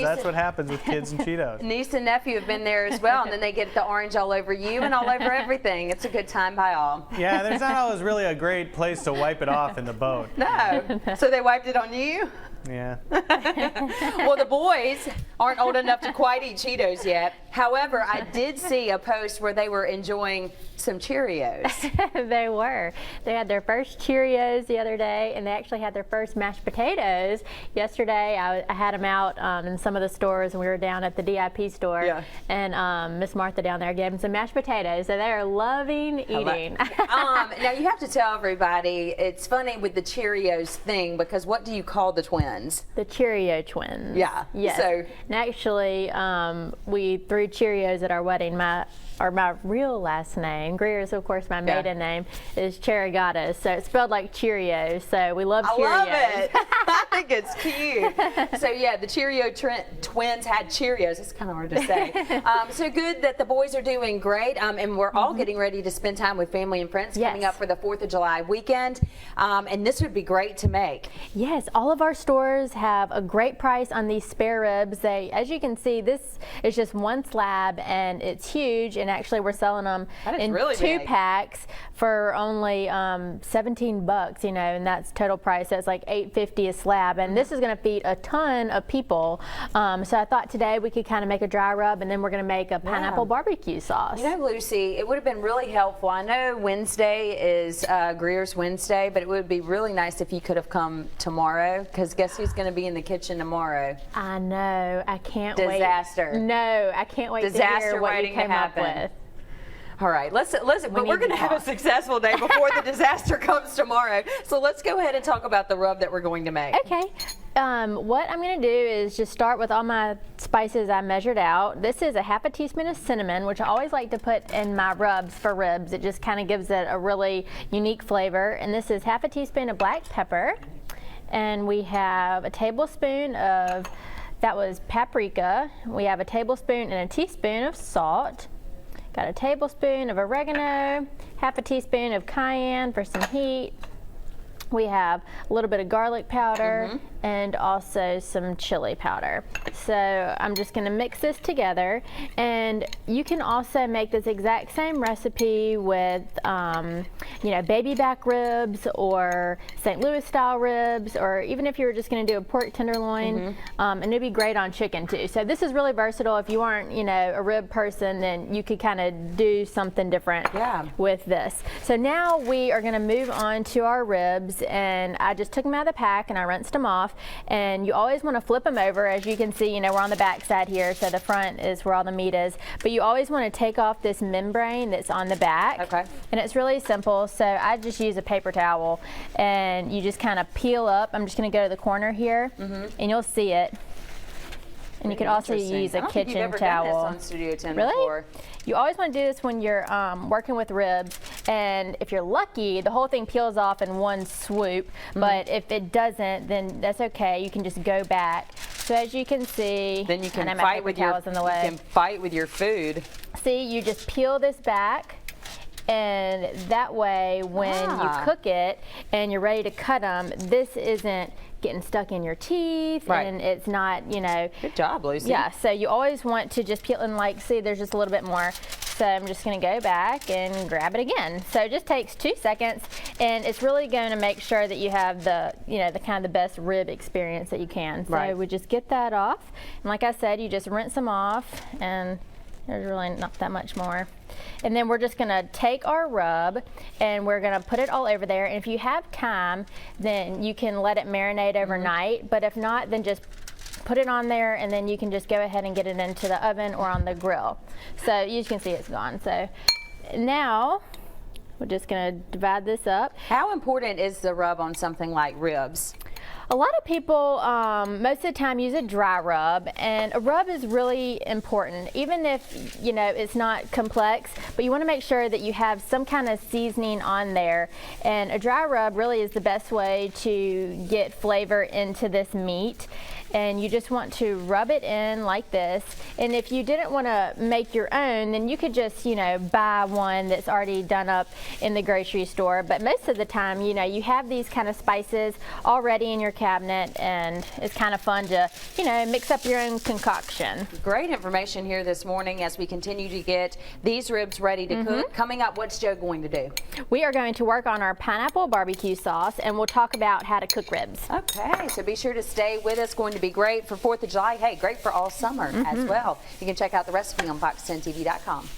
because that's what happens with kids and Cheetos. Niece and nephew have been there as well, and then they get the orange all over you and all over everything. It's a good time by all. Yeah, there's not always really a great place to wipe it off in the boat. No. So they wiped it on you? Yeah. Well, the boys aren't old enough to quite eat Cheetos yet. However, I did see a post where they were enjoying some Cheerios. They were. They had their first Cheerios the other day, and they actually had their first mashed potatoes yesterday. I had them out in some of the stores, and we were down at the DIP store. Yeah. And Miss Martha down there gave them some mashed potatoes, so they are loving eating. Now you have to tell everybody, it's funny with the Cheerios thing, because what do you call the twins? The Cheerio twins. Yeah. Yes. So, and actually, we threw Cheerios at our wedding. My real last name, Greer is of course my maiden name, is Cherigatas, so it's spelled like Cheerios. So we love Cheerios. I love it. I think it's cute. So yeah, the Cheerio twins had Cheerios. It's kind of hard to say. So good that the boys are doing great, and we're all getting ready to spend time with family and friends coming up for the 4th of July weekend, and this would be great to make. Yes, all of our stores have a great price on these spare ribs. As you can see, this is just one slab, and it's huge, and actually we're selling them in really 2 big. packs for only $17, you know, and that's total price. So it's like $8.50 a slab, and this is going to feed a ton of people. So I thought today we could kind of make a dry rub, and then we're going to make a pineapple barbecue sauce. You know, Lucy, it would have been really helpful. I know Wednesday is Greer's Wednesday, but it would be really nice if you could have come tomorrow, because guess who's going to be in the kitchen tomorrow? I know. I can't wait. Disaster. No, I can't wait to hear what you came up with. All right, let's but we're going to have a successful day before the disaster comes tomorrow. So let's go ahead and talk about the rub that we're going to make. Okay. What I'm going to do is just start with all my spices I measured out. This is a half a teaspoon of cinnamon, which I always like to put in my rubs for ribs. It just kind of gives it a really unique flavor. And this is half a teaspoon of black pepper. And we have a tablespoon of, that was paprika. We have a tablespoon and a teaspoon of salt. Got a tablespoon of oregano, half a teaspoon of cayenne for some heat. We have a little bit of garlic powder and also some chili powder. So I'm just going to mix this together, and you can also make this exact same recipe with you know, baby back ribs or St. Louis style ribs, or even if you were just going to do a pork tenderloin, and it'd be great on chicken too. So this is really versatile. If you aren't, you know, a rib person, then you could kind of do something different with this. So now we are going to move on to our ribs, and I just took them out of the pack and I rinsed them off. And you always want to flip them over. As you can see, you know, we're on the back side here, so the front is where all the meat is. But you always want to take off this membrane that's on the back. Okay. And it's really simple. So I just use a paper towel, and you just kind of peel up. I'm just going to go to the corner here, and you'll see it. And you can also use a kitchen towel. I don't think you've ever done this on Studio 10 before. You always want to do this when you're working with ribs, and if you're lucky, the whole thing peels off in one swoop, but if it doesn't, then that's okay. You can just go back. So as you can see, then you can fight with your, you can fight with your food. See, you just peel this back, and that way when you cook it and you're ready to cut them, this isn't getting stuck in your teeth, and it's not, you know. Good job, Lucy. Yeah, so you always want to just peel, and like, see, there's just a little bit more. So I'm just going to go back and grab it again. So it just takes 2 seconds, and it's really going to make sure that you have the, you know, the kind of the best rib experience that you can. So we just get that off, and like I said, you just rinse them off, and there's really not that much more. And then we're just going to take our rub, and we're going to put it all over there. And if you have time, then you can let it marinate overnight. But if not, then just put it on there, and then you can just go ahead and get it into the oven or on the grill. So you can see it's gone. So now we're just going to divide this up. How important is the rub on something like ribs? A lot of people most of the time use a dry rub, and a rub is really important, even if, you know, it's not complex, but you want to make sure that you have some kind of seasoning on there, and a dry rub really is the best way to get flavor into this meat. and you just want to rub it in like this. And if you didn't want to make your own, then you could just, you know, buy one that's already done up in the grocery store. But most of the time, you know, you have these kind of spices already in your cabinet, and it's kind of fun to, you know, mix up your own concoction. Great information here this morning as we continue to get these ribs ready to cook. Coming up, what's Joe going to do? We are going to work on our pineapple barbecue sauce, and we'll talk about how to cook ribs. Okay, so be sure to stay with us. Going to be great for 4th of July. Hey, great for all summer as well. You can check out the recipe on fox10tv.com.